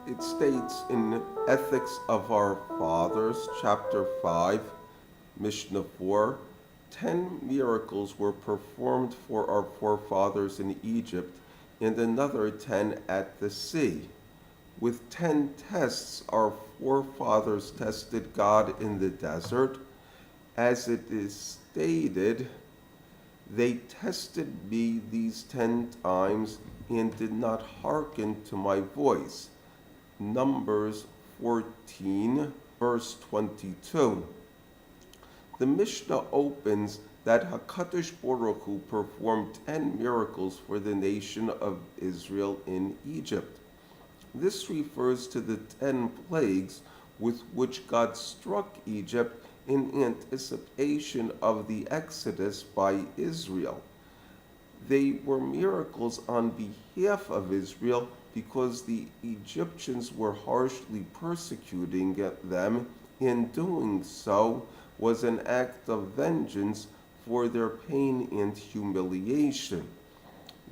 It states in Ethics of Our Fathers, chapter 5, Mishnah 4, 10 miracles were performed for our forefathers in Egypt, and another 10 at the sea. With 10 tests, our forefathers tested God in the desert. As it is stated, they tested me these 10 times and did not hearken to my voice. Numbers 14, verse 22. The Mishnah opens that HaKadosh Baruch Hu performed 10 miracles for the nation of Israel in Egypt. This refers to the 10 plagues with which God struck Egypt in anticipation of the Exodus by Israel. They were miracles on behalf of Israel because the Egyptians were harshly persecuting them. In doing so was an act of vengeance for their pain and humiliation.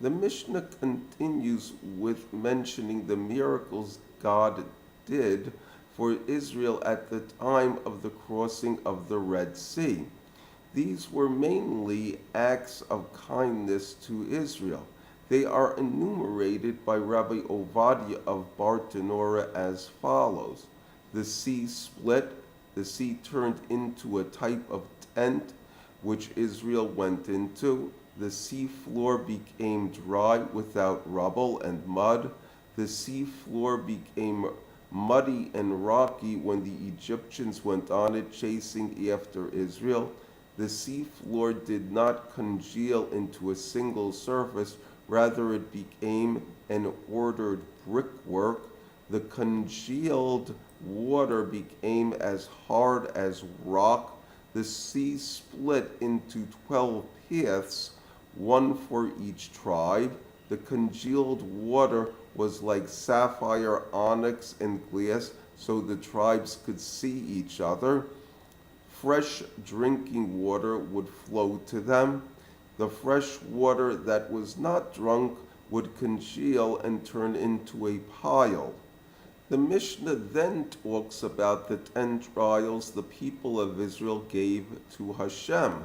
The Mishnah continues with mentioning the miracles God did for Israel at the time of the crossing of the Red Sea. These were mainly acts of kindness to Israel. They are enumerated by Rabbi Ovadia of Bartanora as follows. The sea split, the sea turned into a type of tent which Israel went into. The sea floor became dry without rubble and mud. The sea floor became muddy and rocky when the Egyptians went on it chasing after Israel. The sea floor did not congeal into a single surface, rather it became an ordered brickwork. The congealed water became as hard as rock. The sea split into 12 paths, one for each tribe. The congealed water was like sapphire, onyx, and glass, so the tribes could see each other. Fresh drinking water would flow to them. The fresh water that was not drunk would congeal and turn into a pile. The Mishnah then talks about the 10 trials the people of Israel gave to Hashem.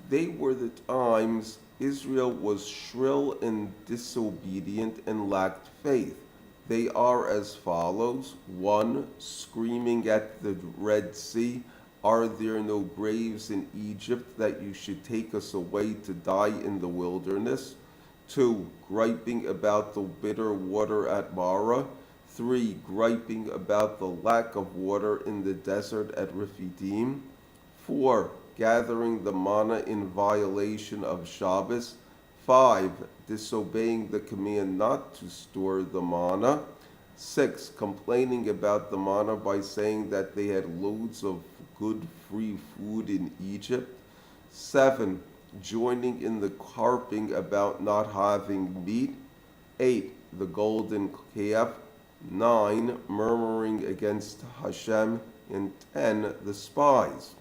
They were the times Israel was shrill and disobedient and lacked faith. They are as follows: 1. Screaming at the Red Sea, "Are there no graves in Egypt that you should take us away to die in the wilderness?" 2. Griping about the bitter water at Marah. 3. Griping about the lack of water in the desert at Rephidim. 4. Gathering the manna in violation of Shabbos. 5. Disobeying the command not to store the manna. 6. Complaining about the manna by saying that they had loads of good free food in Egypt. 7. Joining in the carping about not having meat. 8. The golden calf. 9. Murmuring against Hashem. And 10. The spies.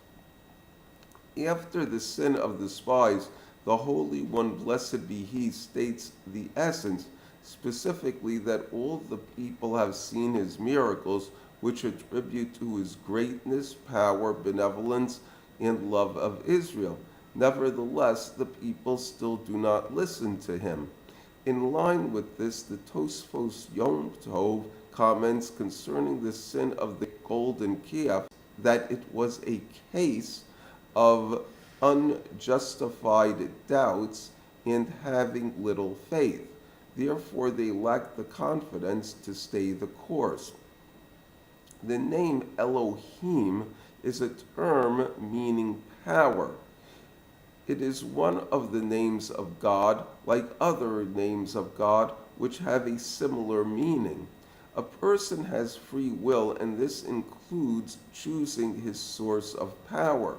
After the sin of the spies, the Holy One, blessed be He, states the essence, specifically that all the people have seen His miracles, which attribute to His greatness, power, benevolence, and love of Israel. Nevertheless, the people still do not listen to Him. In line with this, the Tosfos Yom Tov comments concerning the sin of the golden calf that it was a case of unjustified doubts and having little faith. Therefore, they lacked the confidence to stay the course. The name Elohim is a term meaning power. It is one of the names of God, like other names of God, which have a similar meaning. A person has free will, and this includes choosing his source of power.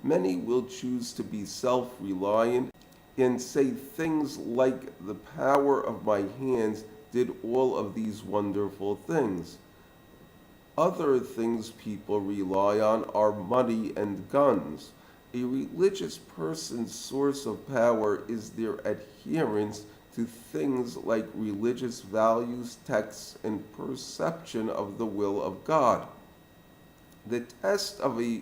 Many will choose to be self-reliant and say things like, "The power of my hands did all of these wonderful things." Other things people rely on are money and guns. A religious person's source of power is their adherence to things like religious values, texts, and perception of the will of God. The test of a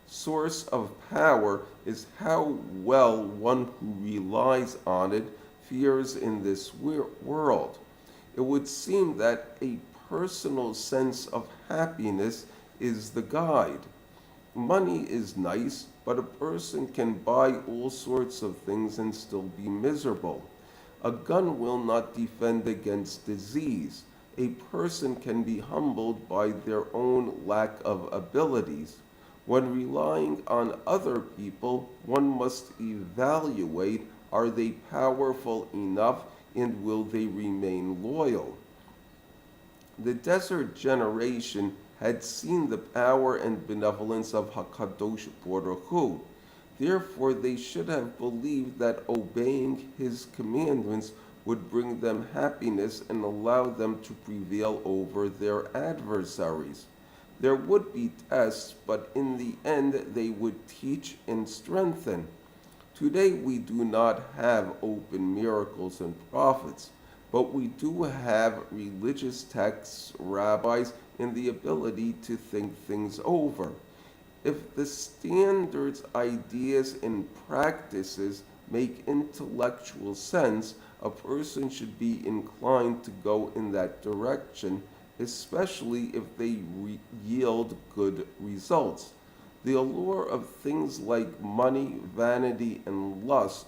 source of power is how well one who relies on it fares in this world. It would seem that a personal sense of happiness is the guide. Money is nice, but a person can buy all sorts of things and still be miserable. A gun will not defend against disease. A person can be humbled by their own lack of abilities. When relying on other people, one must evaluate, are they powerful enough and will they remain loyal? The desert generation had seen the power and benevolence of Hakadosh Baruch Hu. Therefore, they should have believed that obeying his commandments would bring them happiness and allow them to prevail over their adversaries. There would be tests, but in the end, they would teach and strengthen. Today, we do not have open miracles and prophets, but we do have religious texts, rabbis, and the ability to think things over. If the standards, ideas, and practices make intellectual sense, a person should be inclined to go in that direction, especially if they yield good results. The allure of things like money, vanity, and lust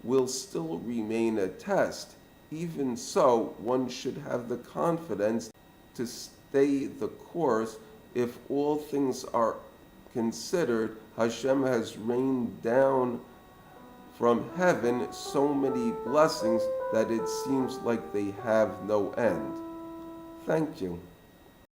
will still remain a test. Even so, one should have the confidence to stay the course. If all things are considered, Hashem has rained down from heaven so many blessings that it seems like they have no end. Thank you.